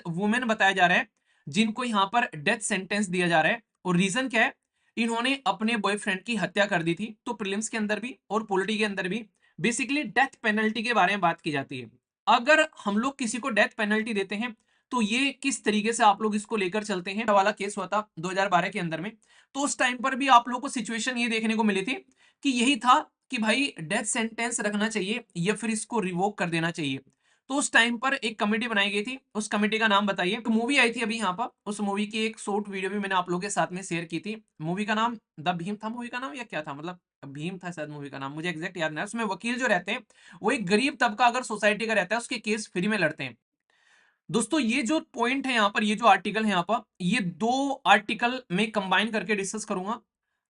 Women बताया जा रहा है जिनको यहाँ पर डेथ सेंटेंस दिया जा रहा है। और रीजन क्या है, इन्होंने अपने बॉयफ्रेंड की हत्या कर दी थी। तो प्रीलिम्स के अंदर भी और पॉलिटी के अंदर भी बेसिकली डेथ पेनल्टी के बारे में बात की जाती है। अगर हम लोग किसी को डेथ पेनल्टी देते हैं तो ये किस तरीके से आप लोग इसको लेकर चलते हैं। वाला केस हुआ था 2012 के अंदर में, तो उस टाइम पर भी आप लोगों को सिचुएशन ये देखने को मिली थी कि यही था कि भाई डेथ सेंटेंस रखना चाहिए या फिर इसको रिवोक कर देना चाहिए। तो उस टाइम पर एक कमेटी बनाई गई थी, उस कमेटी का नाम बताइए। एक मूवी आई थी अभी यहाँ पर, उस मूवी की एक शॉर्ट वीडियो भी मैंने आप लोगों के साथ में शेयर की थी। मूवी का नाम द भीम था, मूवी का नाम या क्या था, मतलब भीम था शायद मूवी का नाम, मुझे एग्जैक्ट याद नहीं है। उसमें वकील जो रहते हैं वो एक गरीब तबका अगर सोसाइटी का रहता है उसके केस फ्री में लड़ते हैं। दोस्तों ये जो पॉइंट है यहाँ पर, ये जो आर्टिकल है यहाँ पर, ये दो आर्टिकल में कंबाइन करके डिस्कस करूंगा।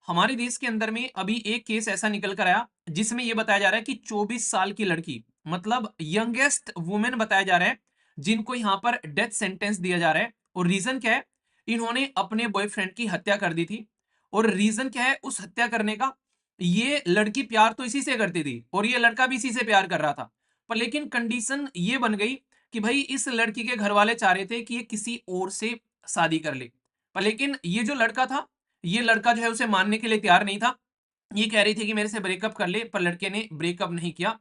हमारे देश के अंदर में अभी एक केस ऐसा निकल कर आया जिसमें यह बताया जा रहा है कि 24 साल की लड़की, मतलब यंगेस्ट वुमेन बताया जा रहा है जिनको यहाँ पर डेथ सेंटेंस दिया जा रहा है। और रीजन क्या है, इन्होंने अपने बॉयफ्रेंड की हत्या कर दी थी। और रीजन क्या है उस हत्या करने का, ये लड़की प्यार तो इसी से करती थी और ये लड़का भी इसी से प्यार कर रहा था। पर लेकिन कंडीशन ये बन गई कि भाई इस लड़की के घर वाले चाह रहे थे कि ये किसी और से शादी कर ले। पर लेकिन ये जो लड़का था, ये लड़का जो है उसे मानने के लिए तैयार नहीं था। ये कह रही थी कि मेरे से ब्रेकअप कर ले, पर लड़के ने ब्रेकअप नहीं किया।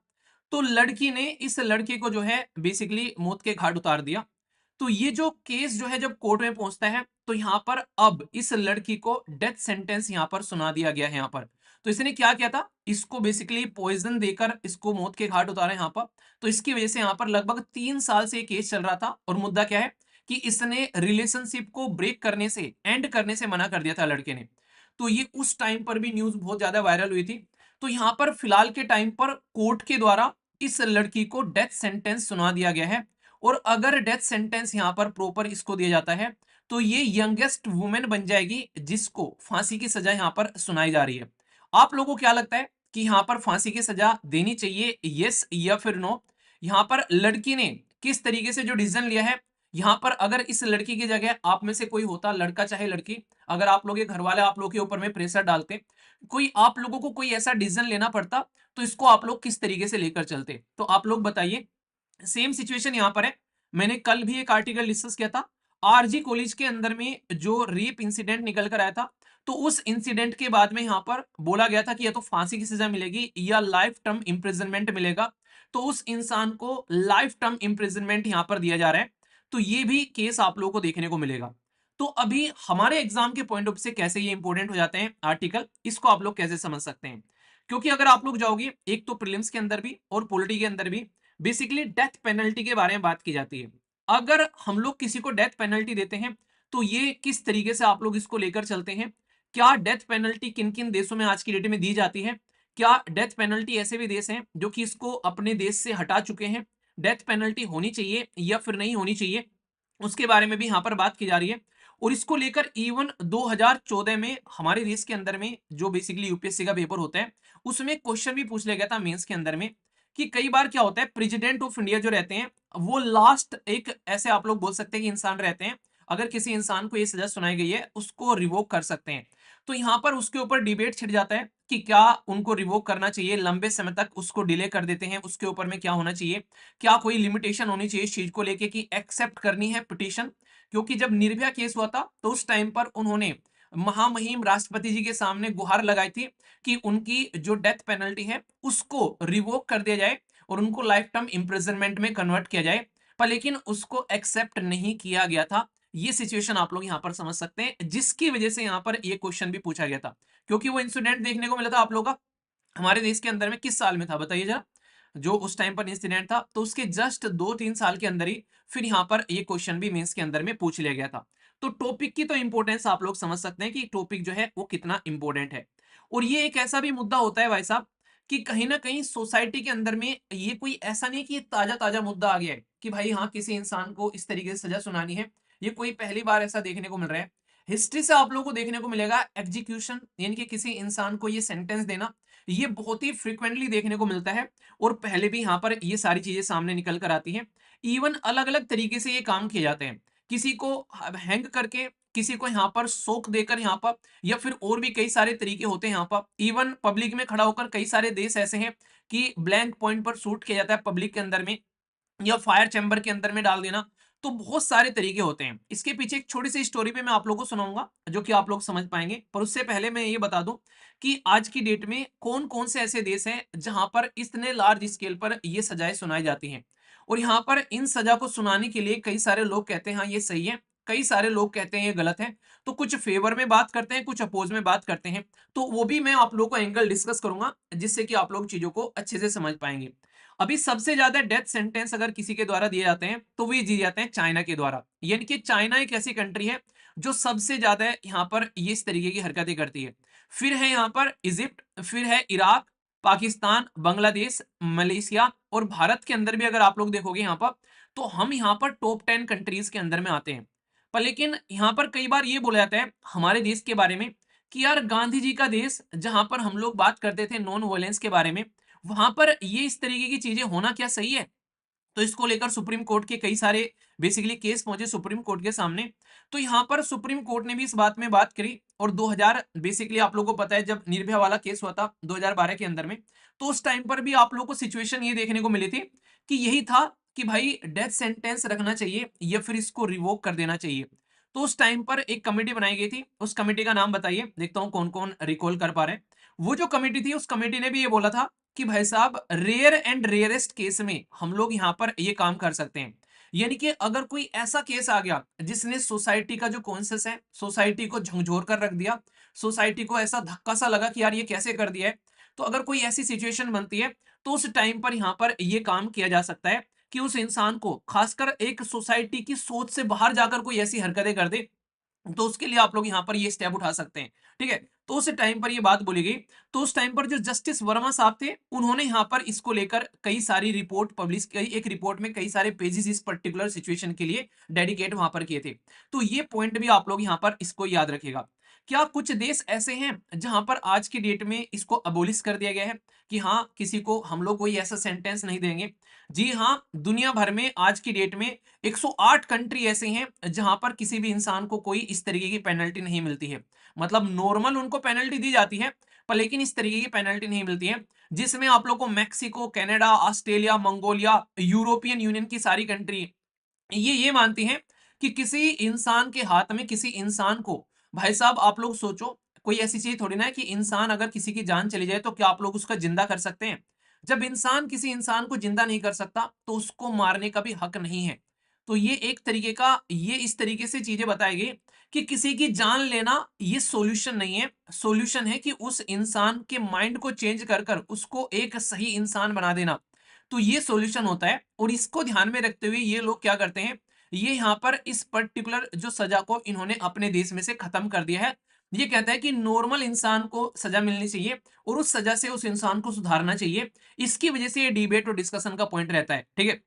तो लड़की ने इस लड़के को जो है बेसिकली मौत के घाट उतार दिया। तो ये जो केस जो है जब कोर्ट में पहुंचता है तो यहां पर अब इस लड़की को डेथ सेंटेंस यहां पर सुना दिया गया है। यहां पर तो इसने क्या किया था, इसको बेसिकली पॉइजन देकर इसको मौत के घाट उतारा यहां पर। तो इसकी वजह से यहां पर लगभग 3 साल से केस चल रहा था। और मुद्दा क्या है कि इसने रिलेशनशिप को ब्रेक करने से, एंड करने से मना कर दिया था लड़के ने। तो ये उस टाइम पर भी न्यूज बहुत ज्यादा वायरल हुई थी। तो यहां पर फिलहाल के टाइम पर कोर्ट के द्वारा इस लड़की को डेथ सेंटेंस सुना दिया गया है। और अगर डेथ सेंटेंस यहां पर प्रॉपर इसको दिया जाता है तो ये यंगेस्ट वुमेन बन जाएगी जिसको फांसी की सजा यहां पर सुनाई जा रही है। आप लोगों को क्या लगता है कि यहां पर फांसी की सजा देनी चाहिए, यस या फिर नो? यहां पर लड़की ने किस तरीके से जो डिसीजन लिया है, यहां पर अगर इस लड़की की जगह आप में से कोई होता, लड़का चाहे लड़की, अगर आप लोग के घर वाले आप लोग के ऊपर में प्रेशर डालते, कोई आप लोगों को कोई ऐसा डिसीजन लेना पड़ता, तो इसको आप लोग किस तरीके से लेकर चलते? तो आप लोग बताइए। सेम सिचुएशन यहां पर है। मैंने कल भी एक आर्टिकल डिस्कस किया था, आरजी कॉलेज के अंदर में जो रेप इंसिडेंट निकल कर आया था। तो उस इंसिडेंट के बाद में यहां पर बोला गया था कि या तो फांसी की सजा मिलेगी या लाइफ टर्म इंप्रिजनमेंट मिलेगा। तो उस इंसान को लाइफ टर्म इंप्रिजनमेंट यहां पर दिया जा रहा है। तो ये भी केस आप लोगों को देखने को मिलेगा। तो अभी हमारे एग्जाम के पॉइंट ऑफ से कैसे ये इंपॉर्टेंट हो जाते हैं आर्टिकल, इसको आप लोग कैसे समझ सकते हैं? क्योंकि अगर आप लोग जाओगे एक तो प्रीलिम्स के अंदर भी और पॉलिटी के अंदर भी बेसिकली डेथ पेनल्टी के बारे में बात की जाती है। अगर हम लोग किसी को डेथ पेनल्टी देते हैं तो ये किस तरीके से आप लोग इसको लेकर चलते हैं? क्या डेथ पेनल्टी किन किन देशों में आज की डेट में दी जाती है? क्या डेथ पेनल्टी ऐसे भी देश हैं जो कि इसको अपने देश से हटा चुके हैं? डेथ पेनल्टी होनी चाहिए या फिर नहीं होनी चाहिए, उसके बारे में भी यहां पर बात की जा रही है। और इसको लेकर इवन 2014 में हमारे देश के अंदर में जो बेसिकली यूपीएससी का पेपर होता है उसमें क्वेश्चन भी पूछ लिया गया था मेंस के अंदर में, कि कई बार क्या होता है प्रेसिडेंट ऑफ इंडिया जो रहते हैं वो लास्ट एक ऐसे आप लोग बोल सकते हैं कि इंसान रहते हैं, अगर किसी इंसान को ये सजा सुनाई गई है उसको रिवोक कर सकते हैं। तो यहां पर उसके ऊपर डिबेट छिड़ जाता है कि क्या उनको रिवोक करना चाहिए, लंबे समय तक उसको डिले कर देते हैं, उसके ऊपर में क्या होना चाहिए, क्या कोई लिमिटेशन होनी चाहिए इस चीज को लेके कि एक्सेप्ट करनी है पिटीशन। क्योंकि जब निर्भया केस हुआ था तो उस टाइम पर उन्होंने महामहिम राष्ट्रपति जी के सामने गुहार लगाई थी कि उनकी जो डेथ पेनल्टी है उसको रिवोक कर दिया जाए और उनको लाइफ टाइम इंप्रिजनमेंट में कन्वर्ट किया जाए। पर लेकिन उसको एक्सेप्ट नहीं किया गया था। ये सिचुएशन आप लोग यहां पर समझ सकते हैं जिसकी वजह से यहां पर ये क्वेश्चन भी पूछा गया था। क्योंकि वो इंसिडेंट देखने को मिला था आप लोगों का हमारे देश के अंदर में किस साल में था बताइए जरा? जो उस टाइम पर इंसिडेंट था तो उसके जस्ट 2-3 साल के अंदर ही फिर यहाँ पर ये क्वेश्चन भी मेंस के अंदर में पूछ लिया गया था। तो टॉपिक की तो इंपॉर्टेंस आप लोग समझ सकते हैं कि टॉपिक जो है वो कितना इंपॉर्टेंट है। और ये एक ऐसा भी मुद्दा होता है भाई साहब कि कहीं ना कहीं सोसाइटी के अंदर में ये कोई ऐसा नहीं कि ये ताजा ताजा मुद्दा आ गया है कि भाई हाँ किसी इंसान को इस तरीके से सजा सुनानी है। ये कोई पहली बार ऐसा देखने को मिल रहा है। हिस्ट्री से आप लोगों को देखने को मिलेगा एग्जीक्यूशन यानी कि किसी इंसान को ये सेंटेंस देना, ये बहुत ही फ्रिक्वेंटली देखने को मिलता है। और पहले भी यहाँ पर ये सारी चीजें सामने निकल कर आती हैं। इवन अलग अलग तरीके से ये काम किए जाते हैं, किसी को हैंग करके, किसी को यहाँ पर सोक देकर यहाँ पर, या फिर और भी कई सारे तरीके होते हैं यहाँ पर। इवन पब्लिक में खड़ा होकर कई सारे देश ऐसे हैं कि ब्लैंक पॉइंट पर शूट किया जाता है पब्लिक के अंदर में या फायर चैम्बर के अंदर में डाल देना। तो बहुत सारे तरीके होते हैं। इसके पीछे एक छोटी सी स्टोरी पे मैं आप लोगों को सुनाऊंगा जो कि आप लोग समझ पाएंगे, पर उससे पहले मैं ये बता दूं कि आज की डेट में कौन कौन से ऐसे देश हैं जहां पर इतने लार्ज स्केल पर ये सजाएं सुनाई जाती हैं। और यहाँ पर इन सजा को सुनाने के लिए कई सारे लोग कहते हैं हाँ ये सही है, कई सारे लोग कहते हैं ये गलत है। तो कुछ फेवर में बात करते हैं, कुछ अपोज में बात करते हैं। तो वो भी मैं आप लोगों को एंगल डिस्कस करूंगा जिससे कि आप लोग चीजों को अच्छे से समझ पाएंगे। अभी सबसे ज्यादा डेथ सेंटेंस अगर किसी के द्वारा दिए जाते हैं तो वे दिए जाते हैं चाइना के द्वारा। यानी कि चाइना एक ऐसी कंट्री है जो सबसे ज्यादा यहाँ पर ये इस तरीके की हरकतें करती है। फिर है यहाँ पर इजिप्ट, फिर है इराक, पाकिस्तान, बांग्लादेश, मलेशिया और भारत के अंदर भी अगर आप लोग देखोगे यहाँ पर, तो हम यहाँ पर टॉप 10 कंट्रीज के अंदर में आते हैं। पर लेकिन यहाँ पर कई बार ये बोला जाता है हमारे देश के बारे में कि यार गांधी जी का देश, जहां पर हम लोग बात करते थे नॉन वायलेंस के बारे में, वहां पर ये इस तरीके की चीजें होना क्या सही है? तो इसको लेकर सुप्रीम कोर्ट के कई सारे बेसिकली केस पहुंचे सुप्रीम कोर्ट के सामने। तो यहाँ पर सुप्रीम कोर्ट ने भी इस बात में बात करी और 2000 बेसिकली आप लोगों को पता है जब निर्भया वाला केस हुआ था 2012 के अंदर में, तो उस टाइम पर भी आप लोगों को सिचुएशन ये देखने को मिली थी कि यही था कि भाई डेथ सेंटेंस रखना चाहिए या फिर इसको रिवोक कर देना चाहिए। तो उस टाइम पर एक कमेटी बनाई गई थी, उस कमेटी का नाम बताइए, देखता हूं कौन कौन रिकॉल कर पा रहे हैं। वो जो कमेटी थी उस कमेटी ने भी ये बोला था कि भाई साहब रेयर एंड रेयरेस्ट केस में हम लोग यहाँ पर ये काम कर सकते हैं। यानी कि अगर कोई ऐसा केस आ गया जिसने सोसाइटी का जो कॉन्सेंस है, सोसाइटी को झंझोर कर रख दिया, सोसाइटी को ऐसा धक्का सा लगा कि यार ये कैसे कर दिया है, तो अगर कोई ऐसी सिचुएशन बनती है तो उस टाइम पर यहाँ पर ये काम किया जा सकता है कि उस इंसान को, खासकर एक सोसाइटी की सोच से बाहर जाकर कोई ऐसी हरकतें कर दे, तो उसके लिए आप लोग यहाँ पर ये स्टेप उठा सकते हैं। ठीक है, तो उस टाइम पर ये बात बोली गई। तो उस टाइम पर जो जस्टिस वर्मा साहब थे उन्होंने यहाँ पर इसको लेकर कई सारी रिपोर्ट पब्लिश की। एक रिपोर्ट में कई सारे पेजेस इस पर्टिकुलर सिचुएशन के लिए डेडिकेट वहां पर किए थे। तो ये पॉइंट भी आप लोग यहाँ पर इसको याद रखिएगा। क्या कुछ देश ऐसे हैं जहां पर आज की डेट में इसको अबोलिश कर दिया गया है कि हाँ किसी को हम लोग कोई ऐसा सेंटेंस नहीं देंगे? जी हाँ, दुनिया भर में आज की डेट में 108 कंट्री ऐसे हैं जहां पर किसी भी इंसान को कोई इस तरीके की पेनल्टी नहीं मिलती है। मतलब नॉर्मल उनको पेनल्टी दी जाती है, पर लेकिन इस तरीके की पेनल्टी नहीं मिलती है। जिसमें आप लोग को Mexico, Canada, Australia, Mongolia, European union की सारी कंट्री ये मानती हैं कि किसी इंसान के हाथ में, किसी इंसान को, भाई साहब आप लोग सोचो, कोई ऐसी चीज थोड़ी ना है कि इंसान अगर किसी की जान चली जाए तो क्या आप लोग उसका जिंदा कर सकते हैं? जब इंसान किसी इंसान को जिंदा नहीं कर सकता तो उसको मारने का भी हक नहीं है। तो ये एक तरीके का, ये इस तरीके से चीजें बताएगी कि किसी की जान लेना ये सॉल्यूशन नहीं है। सॉल्यूशन है कि उस इंसान के माइंड को चेंज कर कर उसको एक सही इंसान बना देना। तो ये सॉल्यूशन होता है और इसको ध्यान में रखते हुए ये लोग क्या करते हैं, ये यहाँ पर इस पर्टिकुलर जो सजा को इन्होंने अपने देश में से खत्म कर दिया है। ये कहता है कि नॉर्मल इंसान को सजा मिलनी चाहिए और उस सजा से उस इंसान को सुधारना चाहिए। इसकी वजह से ये डिबेट और डिस्कशन का पॉइंट रहता है। ठीक है,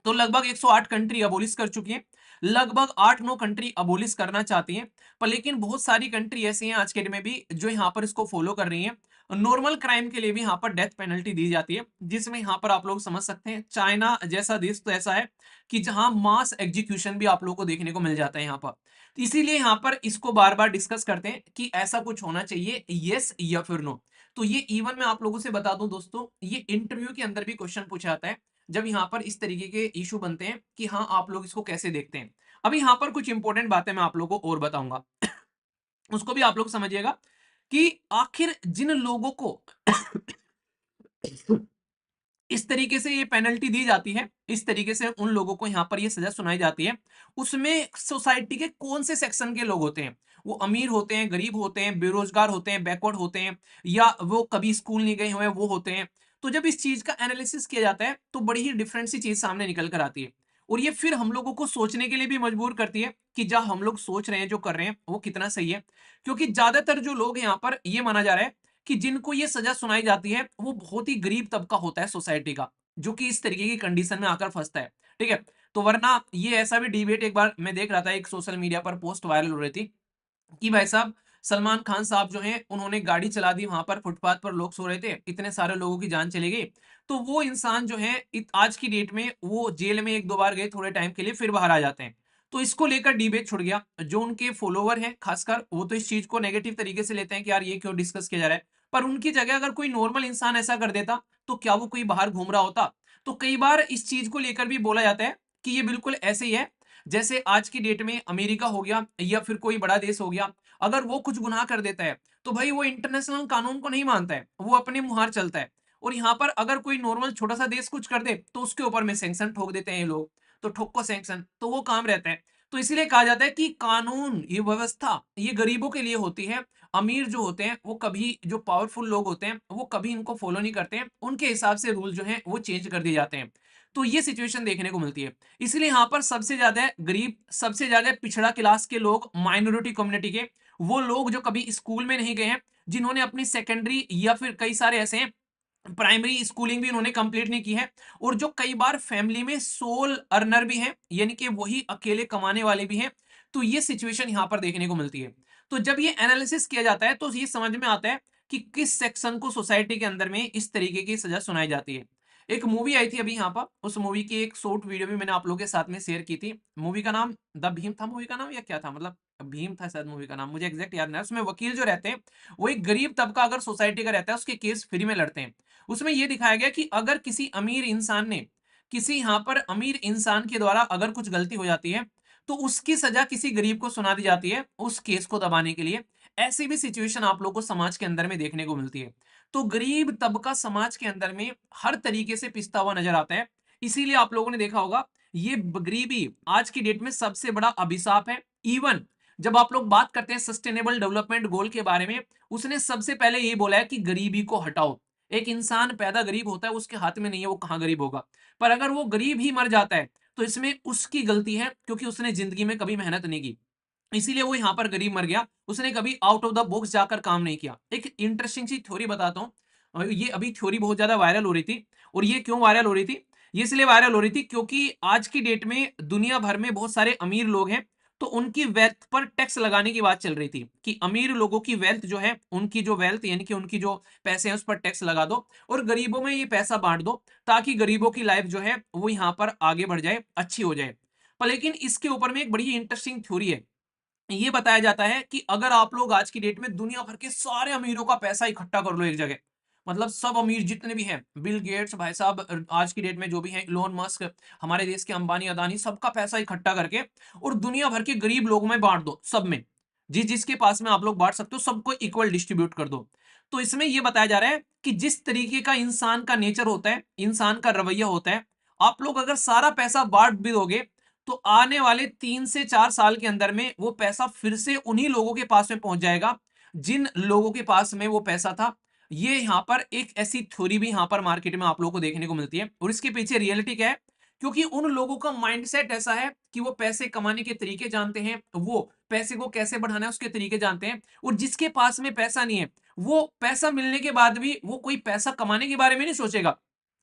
तो लगभग 108 कंट्री अबोलिश कर चुकी हैं, लगभग 8-9 कंट्री अबोलिश करना चाहती हैं, पर लेकिन बहुत सारी कंट्री ऐसी हैं आज के डेट में भी जो यहाँ पर इसको फॉलो कर रही हैं। नॉर्मल क्राइम के लिए भी यहाँ पर डेथ पेनल्टी दी जाती है, जिसमें यहाँ पर आप लोग समझ सकते हैं चाइना जैसा देश तो ऐसा है कि जहां मास एग्जीक्यूशन भी आप लोगों को देखने को मिल जाता है यहाँ पर। तो इसीलिए यहाँ पर इसको बार बार डिस्कस करते हैं कि ऐसा कुछ होना चाहिए, यस या फिर नो। तो ये इवन मैं आप लोगों से बता दूं दोस्तों, ये इंटरव्यू के अंदर भी क्वेश्चन पूछा जाता है जब यहाँ पर इस तरीके के इशू बनते हैं कि हाँ आप लोग इसको कैसे देखते हैं। अभी यहाँ पर कुछ इंपॉर्टेंट बातें मैं आप लोगों को और बताऊंगा, उसको भी आप लोग समझिएगा कि आखिर जिन लोगों को इस तरीके से ये पेनल्टी दी जाती है, इस तरीके से उन लोगों को यहाँ पर ये सजा सुनाई जाती है, उसमें सोसाइटी के कौन से सेक्शन के लोग होते हैं? वो अमीर होते हैं, गरीब होते हैं, बेरोजगार होते हैं, बैकवर्ड होते हैं, या वो कभी स्कूल नहीं गए हुए वो होते हैं। तो जब इस चीज का एनालिसिस किया जाता है तो बड़ी ही डिफरेंट सी चीज सामने निकल कर आती है और ये फिर हम लोगों को सोचने के लिए भी मजबूर करती है कि जहाँ हम लोग सोच रहे हैं, जो कर रहे हैं वो कितना सही है। क्योंकि ज्यादातर जो लोग यहाँ पर ये माना जा रहा है कि जिनको ये सजा सुनाई जाती है वो बहुत ही गरीब तबका होता है सोसाइटी का, जो कि इस तरीके की कंडीशन में आकर फंसता है। ठीक है, तो वरना ये ऐसा भी डिबेट एक बार मैं देख रहा था, एक सोशल मीडिया पर पोस्ट वायरल हो रही थी कि भाई साहब सलमान खान साहब जो हैं उन्होंने गाड़ी चला दी, वहां पर फुटपाथ पर लोग सो रहे थे, इतने सारे लोगों की जान चली गई। तो वो इंसान जो है आज की डेट में वो जेल में 1-2 बार गए थोड़े टाइम के लिए, फिर बाहर आ जाते हैं। तो इसको लेकर डिबेट छुड़ गया। जो उनके फॉलोवर हैं खासकर, वो तो इस चीज को नेगेटिव तरीके से लेते हैं कि यार ये क्यों डिस्कस किया जा रहा है। पर उनकी जगह अगर कोई नॉर्मल इंसान ऐसा कर देता तो क्या वो कोई बाहर घूम रहा होता? तो कई बार इस चीज को लेकर भी बोला जाता है कि ये बिल्कुल ऐसे ही है जैसे आज की डेट में अमेरिका हो गया या फिर कोई बड़ा देश हो गया, अगर वो कुछ गुनाह कर देता है तो भाई वो इंटरनेशनल कानून को नहीं मानता है, वो अपने मुहार चलता है। और यहाँ पर अगर कोई नॉर्मल छोटा सा देश कुछ कर दे तो उसके ऊपर में सैंक्शन ठोक देते हैं ये लोग, तो ठोको सैंक्शन, तो वो काम रहता है। तो इसीलिए कहा जाता है कि कानून, ये व्यवस्था, ये गरीबों के लिए होती है। अमीर जो होते हैं वो कभी, जो पावरफुल लोग होते हैं वो कभी इनको फॉलो नहीं करते हैं, उनके हिसाब से रूल जो है वो चेंज कर दिए जाते हैं। तो ये सिचुएशन देखने को मिलती है। इसलिए यहाँ पर सबसे ज्यादा गरीब, सबसे ज्यादा पिछड़ा क्लास के लोग, माइनॉरिटी कम्युनिटी के वो लोग जो कभी स्कूल में नहीं गए हैं, जिन्होंने अपनी सेकेंडरी या फिर कई सारे ऐसे हैं प्राइमरी स्कूलिंग भी उन्होंने कंप्लीट नहीं की है, और जो कई बार फैमिली में सोल अर्नर भी हैं, यानी कि वही अकेले कमाने वाले भी हैं। तो ये सिचुएशन यहां पर देखने को मिलती है। तो जब ये एनालिसिस किया जाता है तो ये समझ में आता है कि किस सेक्शन को सोसाइटी के अंदर में इस तरीके की सजा सुनाई जाती है। एक मूवी आई थी अभी यहाँ पर, उस मूवी की एक शॉर्ट वीडियो भी मैंने आप लोगों के साथ में शेयर की थी। मूवी का नाम द भीम था, मूवी का नाम या क्या था, मतलब भीम था शायद मूवी का नाम, मुझे एग्जैक्ट याद नहीं है। उसमें वकील जो रहते हैं वो एक गरीब तबका अगर सोसाइटी का रहता है, उसके केस फ्री में लड़ते हैं। उसमें यह दिखाया गया कि अगर किसी अमीर इंसान ने, किसी यहां पर अमीर इंसान के द्वारा अगर कुछ गलती हो जाती है तो उसकी सजा किसी गरीब को सुना दी जाती है उस केस को दबाने के लिए। ऐसी भी सिचुएशन आप लोगों को समाज के अंदर में देखने को मिलती है। तो गरीब तबका समाज के अंदर में हर तरीके से पिसता हुआ नजर आता है। इसीलिए आप लोगों ने देखा होगा ये गरीबी आज की डेट में सबसे बड़ा अभिशाप है। इवन जब आप लोग बात करते हैं सस्टेनेबल डेवलपमेंट गोल के बारे में, उसने सबसे पहले ये बोला है कि गरीबी को हटाओ। एक इंसान पैदा गरीब होता है, उसके हाथ में नहीं है वो कहां गरीब होगा, पर अगर वो गरीब ही मर जाता है तो इसमें उसकी गलती है, क्योंकि उसने जिंदगी में कभी मेहनत नहीं की, इसीलिए वो यहां पर गरीब मर गया। उसने कभी आउट ऑफ द बॉक्स जाकर काम नहीं किया। एक इंटरेस्टिंग सी थ्योरी बताता हूं, और ये अभी थ्योरी बहुत ज्यादा वायरल हो रही थी। और ये क्यों वायरल हो रही थी, ये इसलिए वायरल हो रही थी क्योंकि आज की डेट में दुनिया भर में बहुत सारे अमीर लोग हैं, तो उनकी वेल्थ पर टैक्स लगाने की बात चल रही थी कि अमीर लोगों की वेल्थ जो है, उनकी जो वेल्थ यानी कि उनकी जो पैसे हैं उस पर टैक्स लगा दो और गरीबों में ये पैसा बांट दो, ताकि गरीबों की लाइफ जो है वो यहाँ पर आगे बढ़ जाए, अच्छी हो जाए। पर लेकिन इसके ऊपर में एक बड़ी इंटरेस्टिंग थ्योरी है। ये बताया जाता है कि अगर आप लोग आज की डेट में दुनिया भर के सारे अमीरों का पैसा इकट्ठा कर लो एक जगह, मतलब सब अमीर जितने भी हैं, बिल गेट्स भाई साहब, आज की डेट में जो भी हैं, इलोन मस्क, हमारे देश के अंबानी अदानी, सबका पैसा इकट्ठा करके और दुनिया भर के गरीब लोगों में बांट दो, सब में जिस जिसके पास में आप लोग बांट सकते हो सबको इक्वल डिस्ट्रीब्यूट कर दो। तो इसमें यह बताया जा रहा है कि जिस तरीके का इंसान का नेचर होता है, इंसान का रवैया होता है, आप लोग अगर सारा पैसा बांट भी दोगे तो आने वाले 3 से 4 साल के अंदर में वो पैसा फिर से उन्हीं लोगों के पास में पहुंच जाएगा जिन लोगों के पास में वो पैसा था। ये यहाँ पर एक ऐसी थ्योरी भी यहाँ पर मार्केट में आप लोगों को देखने को मिलती है, और इसके पीछे रियलिटी क्या है, क्योंकि उन लोगों का माइंडसेट ऐसा है कि वो पैसे कमाने के तरीके जानते हैं, वो पैसे को कैसे बढ़ाना है उसके तरीके जानते हैं। और जिसके पास में पैसा नहीं है, वो पैसा मिलने के बाद भी वो कोई पैसा कमाने के बारे में नहीं सोचेगा,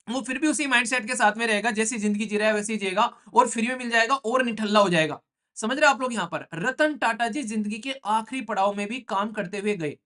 वो फिर भी उसी माइंडसेट के साथ में रहेगा, जैसी जिंदगी जी रहा है वैसे ही जिएगा, और फ्री में मिल जाएगा और निठल्ला हो जाएगा। समझ रहे हो आप लोग, यहाँ पर रतन टाटा जी जिंदगी के आखिरी पड़ाव में भी काम करते हुए गए।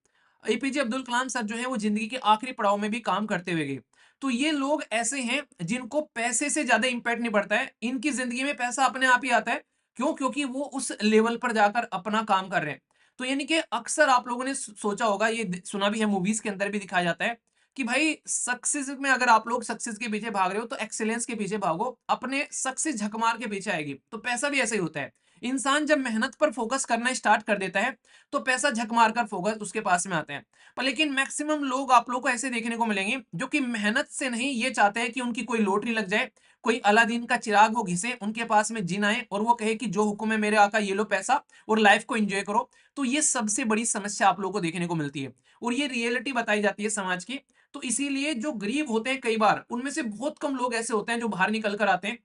एपीजे अब्दुल कलाम सर जो है वो जिंदगी के आखिरी पड़ाव में भी काम करते हुए गए। तो ये लोग ऐसे हैं जिनको पैसे से ज्यादा इंपैक्ट नहीं पड़ता है, इनकी जिंदगी में पैसा अपने आप ही आता है। क्यों? क्योंकि वो उस लेवल पर जाकर अपना काम कर रहे हैं। तो यानी कि अक्सर आप लोगों ने सोचा होगा, ये सुना भी है, मूवीज के अंदर भी दिखाया जाता है कि भाई सक्सेस में अगर आप लोग सक्सेस के पीछे भाग रहे हो तो एक्सेलेंस के पीछे भागो, अपने सक्सेस झक मार के पीछे आएगी। तो पैसा भी ऐसा ही होता है, इंसान जब मेहनत पर फोकस करना स्टार्ट कर देता है तो पैसा झक मार कर फोकस उसके पास में आता है। पर लेकिन मैक्सिमम लोग आप लोग को ऐसे देखने को मिलेंगे जो कि मेहनत से नहीं, ये चाहते हैं कि उनकी कोई लॉटरी लग जाए, कोई अलादीन का चिराग वो घिसे उनके पास में जिन आए और वो कहे कि जो हुक्म है मेरे आका ये लो पैसा और लाइफ को एंजॉय करो। तो ये सबसे बड़ी समस्या आप लोगों को देखने को मिलती है, और ये रियलिटी बताई जाती है समाज की। तो इसीलिए जो गरीब होते हैं कई बार उनमें से बहुत कम लोग ऐसे होते हैं जो बाहर निकल कर आते हैं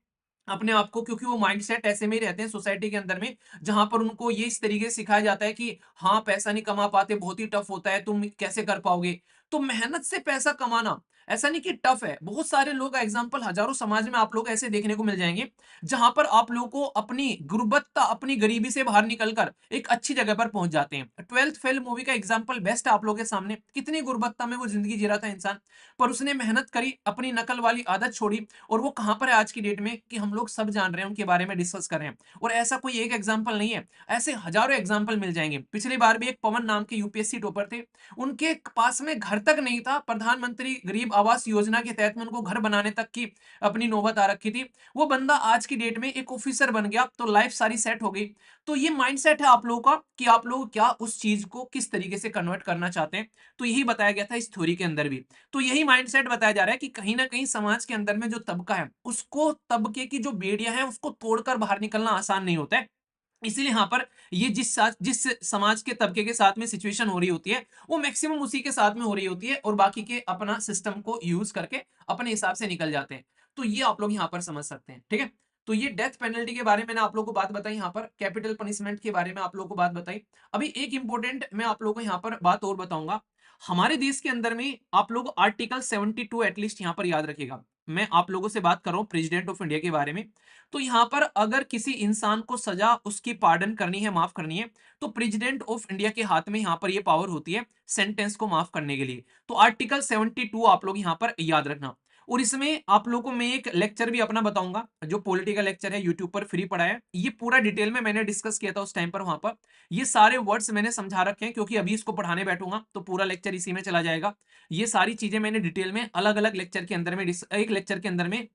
अपने आप को, क्योंकि वो माइंडसेट ऐसे में ही रहते हैं सोसाइटी के अंदर में, जहां पर उनको ये इस तरीके से सिखाया जाता है कि हाँ पैसा नहीं कमा पाते, बहुत ही टफ होता है, तुम कैसे कर पाओगे। तो मेहनत से पैसा कमाना ऐसा नहीं कि टफ है, बहुत सारे लोग एग्जाम्पल हजारों समाज में आप लोग ऐसे देखने को मिल जाएंगे जहां पर आप लोगों को अपनी गुर्बत्ता, अपनी गरीबी से बाहर निकलकर एक अच्छी जगह पर पहुंच जाते हैं। ट्वेल्थ फेल मूवी का एग्जाम्पल बेस्ट है आप लोगों के सामने, कितनी गुर्बत्ता में वो जिंदगी जी रहा था इंसान, पर उसने मेहनत करी, अपनी नकल वाली आदत छोड़ी, और वो कहां पर है आज की डेट में कि हम लोग सब जान रहे हैं, उनके बारे में डिस्कस कर रहे हैं। और ऐसा कोई एक एग्जाम्पल नहीं है, ऐसे हजारों एग्जाम्पल मिल जाएंगे। पिछली बार भी एक पवन नाम के यूपीएससी टॉपर थे, उनके पास में घर तक नहीं था, प्रधानमंत्री गरीब आवास योजना के तहत में उनको घर बनाने तक की अपनी नौबत आ रखी थी, वो बंदा आज की डेट में एक ऑफिसर बन गया, तो लाइफ सारी सेट हो गई। तो ये माइंडसेट है आप लोगों का कि आप लोग क्या उस चीज को किस तरीके से कन्वर्ट करना चाहते हैं। तो यही बताया गया था इस थ्योरी के अंदर भी। तो यही माइंडसेट बताया जा रहा है कि कहीं ना कहीं समाज के अंदर में जो तबका है, उसको तबके की जो बेड़ियां हैं उसको तोड़कर बाहर निकलना आसान नहीं होता है। इसीलिए यहाँ पर ये जिस समाज के तबके के साथ में सिचुएशन हो रही होती है, वो मैक्सिमम उसी के साथ में हो रही होती है, और बाकी के अपना सिस्टम को यूज करके अपने हिसाब से निकल जाते हैं। तो ये आप लोग यहाँ पर समझ सकते हैं, ठीक है। तो ये डेथ पेनल्टी के बारे में मैंने आप लोगों को बात बताई, यहाँ पर कैपिटल पनिशमेंट के बारे में आप लोगों को बात बताई। अभी एक इंपॉर्टेंट मैं आप लोगों को यहाँ पर बात और बताऊंगा। हमारे देश के अंदर में आप लोग आर्टिकल 72 एटलीस्ट यहाँ पर याद रखेगा। मैं आप लोगों से बात कर रहा हूँ प्रेसिडेंट ऑफ इंडिया के बारे में। तो यहाँ पर अगर किसी इंसान को सजा उसकी पार्डन करनी है, माफ करनी है, तो प्रेसिडेंट ऑफ इंडिया के हाथ में यहाँ पर ये पावर होती है सेंटेंस को माफ करने के लिए। तो आर्टिकल 72 आप लोग यहाँ पर याद रखना। और इसमें आप लोगों को मैं एक लेक्चर भी अपना बताऊंगा, जो पॉलिटिकल लेक्चर है, यूट्यूब पर फ्री पड़ा है। ये पूरा डिटेल में मैंने डिस्कस किया था उस टाइम पर, वहां पर ये सारे वर्ड्स मैंने समझा रखे हैं, क्योंकि अभी इसको पढ़ाने बैठूंगा तो पूरा लेक्चर इसी में चला जाएगा। ये सारी चीजें मैंने डिटेल में अलग अलग लेक्चर के अंदर में एक लेक्चर के अंदर में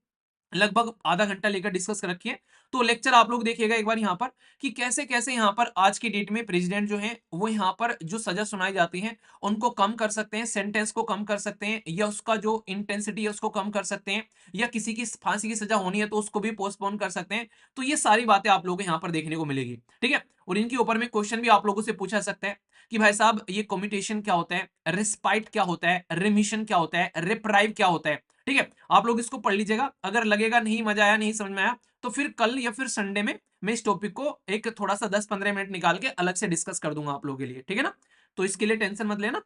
लगभग आधा घंटा लेकर डिस्कस कर रखी है। तो लेक्चर आप लोग देखिएगा एक बार यहाँ पर कि कैसे कैसे यहाँ पर आज की डेट में प्रेसिडेंट जो है वो यहाँ पर जो सजा सुनाई जाती है उनको कम कर सकते हैं, सेंटेंस को कम कर सकते हैं, या उसका जो इंटेंसिटी है उसको कम कर सकते हैं, या किसी की फांसी की सजा होनी है तो उसको भी पोस्टपोन कर सकते हैं। तो ये सारी बातें आप लोगों को यहाँ पर देखने को मिलेगी, ठीक है। और इनके ऊपर में क्वेश्चन भी आप लोगों से पूछा सकता है कि भाई साहब ये कम्यूटेशन क्या होता है, रिस्पाइट क्या होता है, रिमिशन क्या होता है, रिप्राइव क्या होता है, ठीक है। आप लोग इसको पढ़ लीजिएगा। अगर लगेगा नहीं मजा आया, नहीं समझ में आया, तो फिर कल या फिर संडे में मैं इस टॉपिक को एक थोड़ा सा 10-15 मिनट निकाल के अलग से डिस्कस कर दूंगा आप लोगों के लिए, ठीक है ना। तो इसके लिए टेंशन मत लेना,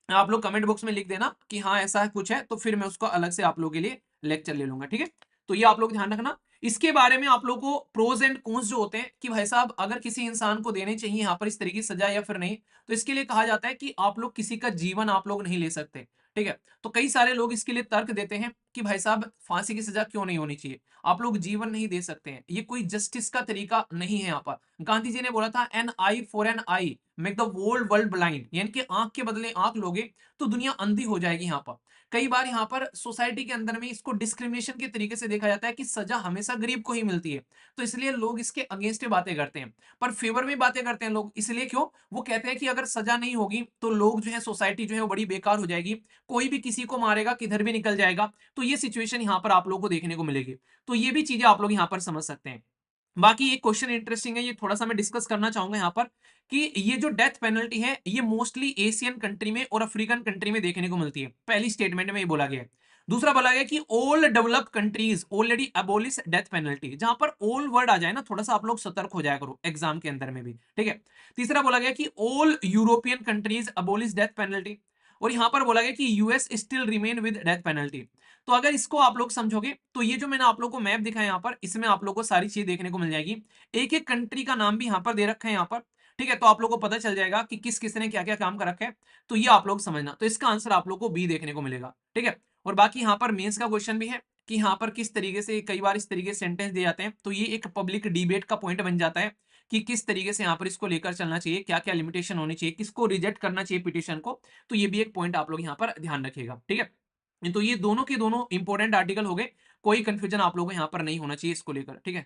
आप लोग कमेंट बॉक्स में लिख देना कि हाँ ऐसा कुछ है, तो फिर मैं उसको अलग से आप लोगों के लिए लेक्चर ले लूंगा, ठीक है। तो ये आप लोग ध्यान रखना। इसके बारे में आप लोग को प्रोज एंड कॉन्स जो होते हैं कि भाई साहब अगर किसी इंसान को देने चाहिए यहाँ पर इस तरीके की सजा या फिर नहीं, तो इसके लिए कहा जाता है कि आप लोग किसी का जीवन आप लोग नहीं ले सकते, ठीक है। तो कई सारे लोग इसके लिए तर्क देते हैं कि भाई साहब फांसी की सजा क्यों नहीं होनी चाहिए, आप लोग जीवन नहीं दे सकते हैं, ये कोई जस्टिस का तरीका नहीं है। यहाँ पर गांधी जी ने बोला था an eye for an eye make the world world blind, यानी कि आंख के बदले आंख लोगे तो दुनिया अंधी हो जाएगी। यहाँ पर कई बार यहाँ पर सोसाइटी के अंदर में इसको डिस्क्रिमिनेशन के तरीके से देखा जाता है कि सजा हमेशा गरीब को ही मिलती है, तो इसलिए लोग इसके अगेंस्ट बातें करते हैं, पर फेवर में बातें करते हैं लोग। इसलिए क्यों, वो कहते हैं कि अगर सजा नहीं होगी तो लोग जो है, सोसाइटी जो है वो बड़ी बेकार हो जाएगी, कोई भी किसी को मारेगा किधर भी निकल जाएगा। तो ये सिचुएशन यहाँ पर आप लोगों को देखने को मिलेगी। तो ये भी चीजें आप लोग यहाँ पर समझ सकते हैं। बाकी एक क्वेश्चन इंटरेस्टिंग है, ये थोड़ा सा मैं डिस्कस करना चाहूंगा यहाँ पर कि ये जो डेथ पेनल्टी है ये मोस्टली एशियन कंट्री में और अफ्रीकन कंट्री में देखने को मिलती है, पहली स्टेटमेंट में ये बोला गया है। दूसरा बोला गया कि all developed countries already abolish death penalty, जहां पर ऑल वर्ड आ जाए ना, थोड़ा सा आप लोग सतर्क हो जाया करो एग्जाम के अंदर में भी, ठीक है। तीसरा बोला गया कि all European countries abolish death penalty, और यहां पर बोला गया कि US still remain with death penalty. तो अगर इसको आप लोग समझोगे तो ये जो मैंने आप लोग को मैप दिखाया यहाँ पर, इसमें आप लोग को सारी चीज देखने को मिल जाएगी। एक एक कंट्री का नाम भी यहाँ पर दे रखा है यहाँ पर, ठीक है। तो आप लोग को पता चल जाएगा कि किस किसने क्या क्या काम कर रखा है। तो ये आप लोग समझना, तो इसका आंसर आप लोग को बी देखने को मिलेगा, ठीक है। और बाकी यहाँ पर मेंस का क्वेश्चन भी है कि यहाँ पर किस तरीके से कई बार इस तरीके से सेंटेंस दिए जाते हैं, तो ये एक पब्लिक डिबेट का पॉइंट बन जाता है कि किस तरीके से यहाँ पर इसको लेकर चलना चाहिए, क्या क्या लिमिटेशन होनी चाहिए, किसको रिजेक्ट करना चाहिए पिटिशन को। तो ये भी एक पॉइंट आप लोग यहाँ पर ध्यान रखिएगा, ठीक है। तो ये दोनों के दोनों इंपॉर्टेंट आर्टिकल हो गए, कोई कंफ्यूजन आप लोगों को यहाँ पर नहीं होना चाहिए इसको लेकर, ठीक है।